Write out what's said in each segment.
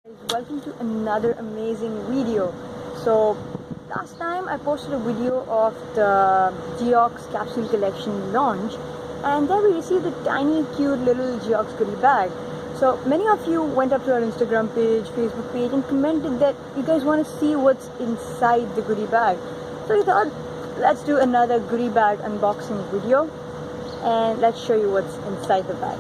Welcome to another amazing video. So last time I posted a video of the Geox Capsule collection launch, and there we received a tiny cute little Geox goodie bag. So many of you went up to our Instagram page, Facebook page and commented that you guys want to see what's inside the goodie bag. So we thought, let's do another goodie bag unboxing video and let's show you what's inside the bag.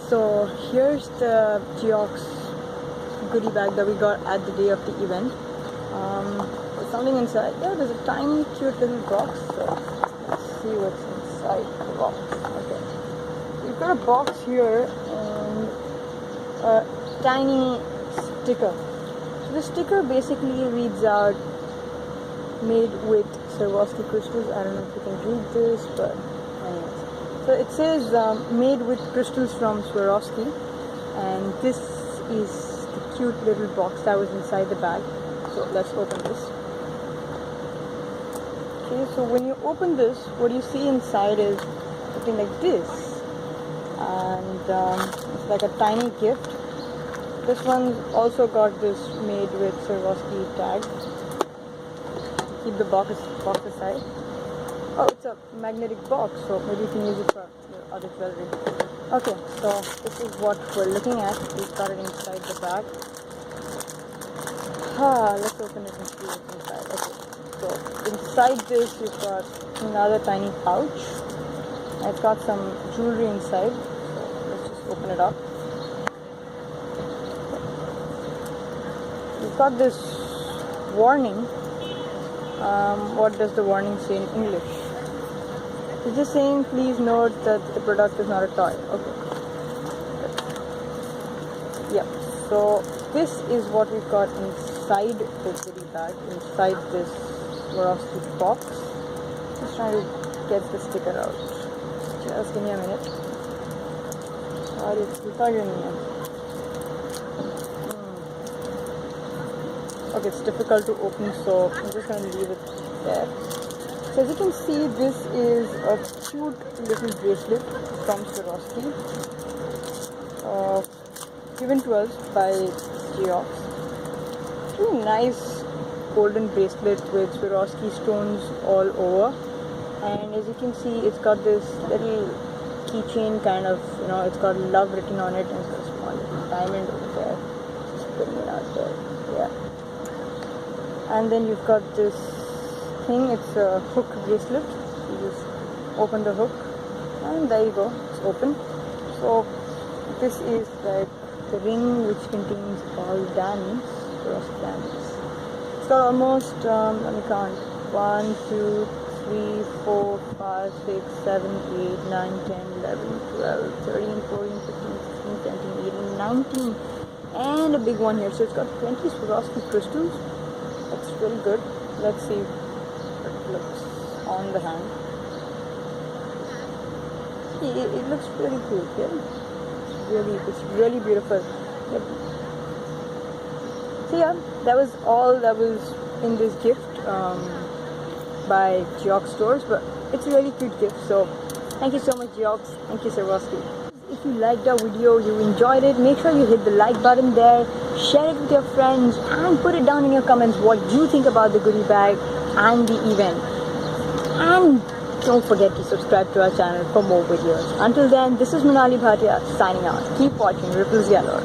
So here's the Geox goodie bag that we got at the day of the event. There's something inside. Yeah, there's a tiny cute little box. So let's see what's inside the box. Okay, we've got a box here and a tiny sticker. So the sticker basically reads out, made with Swarovski crystals. I don't know if you can read this, but anyways. So it says made with crystals from Swarovski, and this is the cute little box that was inside the bag. So let's open this. Okay, so when you open this, what you see inside is something like this, and it's like a tiny gift. This one's also got this made with Swarovski tag. Keep the box aside. Oh, it's a magnetic box, so maybe you can use it for your other jewelry. Okay, so this is what we're looking at. We've got it inside the bag. Let's open it and see what's inside. Okay, so inside this you've got another tiny pouch. It's got some jewelry inside, so let's just open it up. We've got this warning. What does the warning say in English? It's just saying, please note that the product is not a toy. Okay. Yep. So this is what we've got inside the goodie bag, inside this Swarovski box. Just trying to get the sticker out. Just give me a minute. Okay, it's difficult to open, so I'm just going to leave it there. So as you can see, this is a cute little bracelet from Swarovski, given to us by Geox. Really nice golden bracelet with Swarovski stones all over, and as you can see, it's got this little keychain kind of, it's got love written on it, and it's got a small little diamond over there. Just putting it out there. Yeah. And then you've got this thing, it's a hook bracelet. You just open the hook and there you go, it's open. So this is like the ring which contains all diamonds, Swarovski diamonds. It's got almost, let me count, 1, 2, 3, 4, 5, 6, 7, 8, 9, 10, 11, 12, 13, 14, 15, 16, 17, 18, 19, and a big one here. So it's got 20 Swarovski crystals. That's really good. Let's see what it looks on the hand. It looks really cool. Yeah, it's really beautiful. Yep. So yeah, that was all that was in this gift by Geox Stores, but it's a really cute gift. So thank you so much, Geox. Thank you, Swarovski. If you liked our video, you enjoyed it, make sure you hit the like button there, share it with your friends, and put it down in your comments what you think about the goodie bag and the event. And don't forget to subscribe to our channel for more videos. Until then, this is Manali Bhatia signing out. Keep watching Ripplezz Gallore.